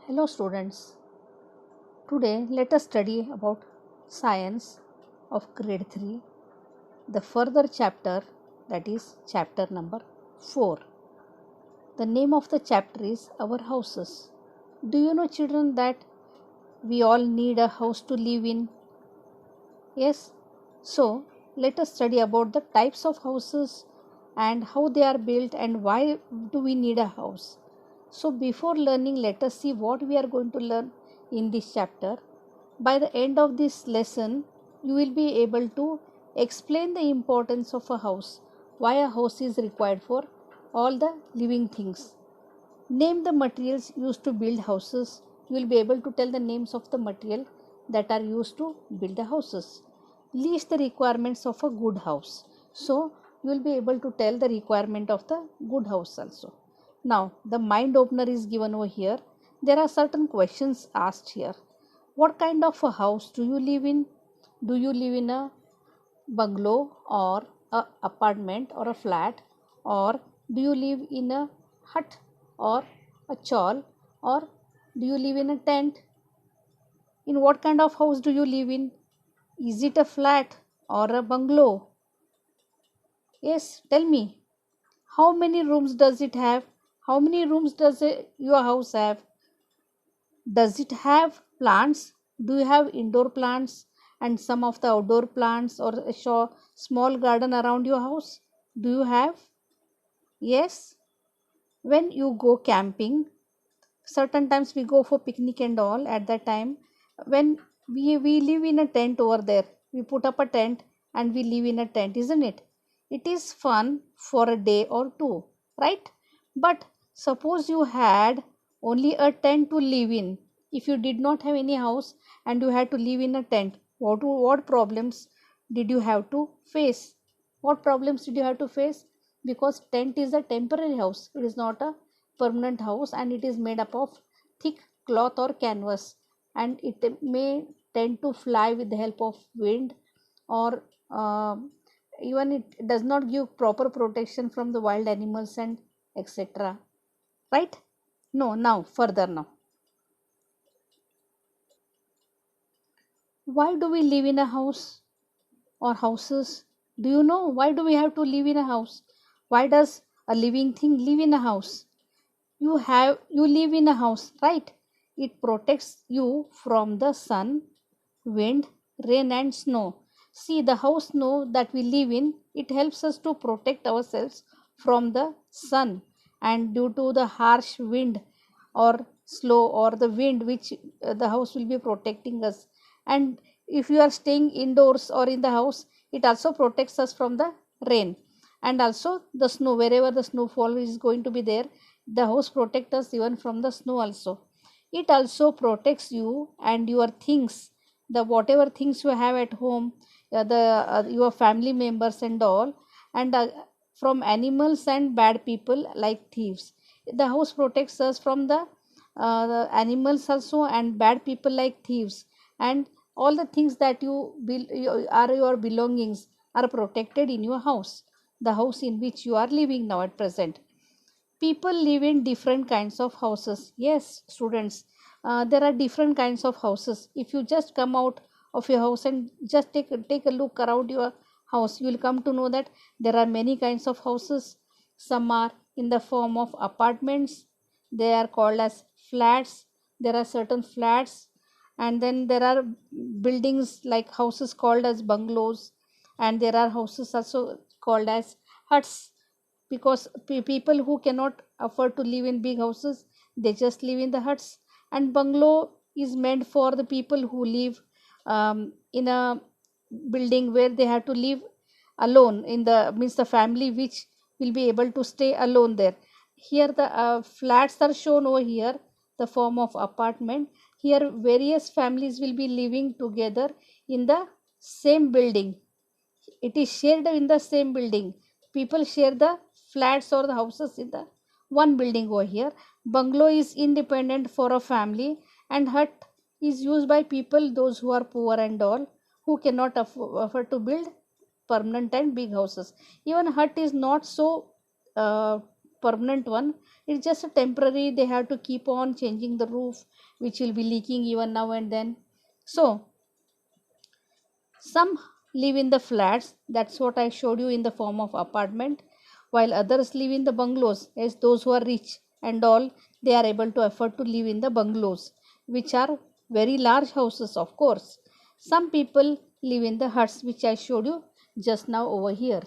Hello students, today let us study about science of grade 3, the further chapter, that is chapter number 4. The name of the chapter is Our Houses. Do you know children that we all need a house to live in? Yes. So let us study about the types of houses and how they are built and why do we need a house. So before learning, let us see what we are going to learn in this chapter. By the end of this lesson, you will be able to explain the importance of a house, why a house is required for all the living things. Name the materials used to build houses. You will be able to tell the names of the material that are used to build the houses. List the requirements of a good house. So you will be able to tell the requirement of the good house also. Now the mind opener is given over here. There are certain questions asked here. What kind of a house do you live in? Do you live in a bungalow or a apartment or a flat, or do you live in a hut or a chawl, or do you live in a tent? In what kind of house do you live in? Is it a flat or a bungalow? Yes, tell me. How many rooms does it have? How many rooms does your house have? Does it have plants? Do you have indoor plants and some of the outdoor plants, or a small garden around your house? Do you have? Yes. When you go camping, certain times we go for picnic and all. At that time, when we live in a tent over there, we put up a tent and we live in a tent, isn't it? It is fun for a day or two, right? But suppose you had only a tent to live in. If you did not have any house and you had to live in a tent, what problems did you have to face? What problems did you have to face? Because tent is a temporary house, it is not a permanent house, and it is made up of thick cloth or canvas, and it may tend to fly with the help of wind, or even it does not give proper protection from the wild animals and etc. Right? No, now further now. Why do we live in a house or houses? Do you know why do we have to live in a house? Why does a living thing live in a house? You live in a house, right? It protects you from the sun, wind, rain and snow. See, the house know that we live in, it helps us to protect ourselves from the sun, and due to the harsh wind or slow or the wind which the house will be protecting us. And if you are staying indoors or in the house, it also protects us from the rain, and also the snow. Wherever the snowfall is going to be there, the house protects us even from the snow also. It also protects you and your things, the whatever things you have at home, the your family members and all, and from animals and bad people like thieves. The house protects us from the animals also and bad people like thieves, and all the things that are your belongings are protected in your house, the house in which you are living now at present. People live in different kinds of houses. Yes, students, there are different kinds of houses. If you just come out of your house and just take a look around your house, you will come to know that there are many kinds of houses. Some are in the form of apartments, they are called as flats. There are certain flats, and then there are buildings like houses called as bungalows, and there are houses also called as huts, because people who cannot afford to live in big houses, they just live in the huts. And bungalow is meant for the people who live in a building where they have to live alone, in the means the family which will be able to stay alone there. Here the flats are shown over here, the form of apartment. Here various families will be living together in the same building. It is shared in the same building. People share the flats or the houses in the one building over here. Bungalow is independent for a family, and hut is used by people those who are poor and all, who cannot afford to build permanent and big houses. Even hut is not so uh, permanent one. It's just a temporary. They have to keep on changing the roof, which will be leaking even now and then. So some live in the flats, that's what I showed you, in the form of apartment, while others live in the bungalows, as those who are rich and all, they are able to afford to live in the bungalows, which are very large houses, of course. Some people live in the huts, which I showed you just now over here.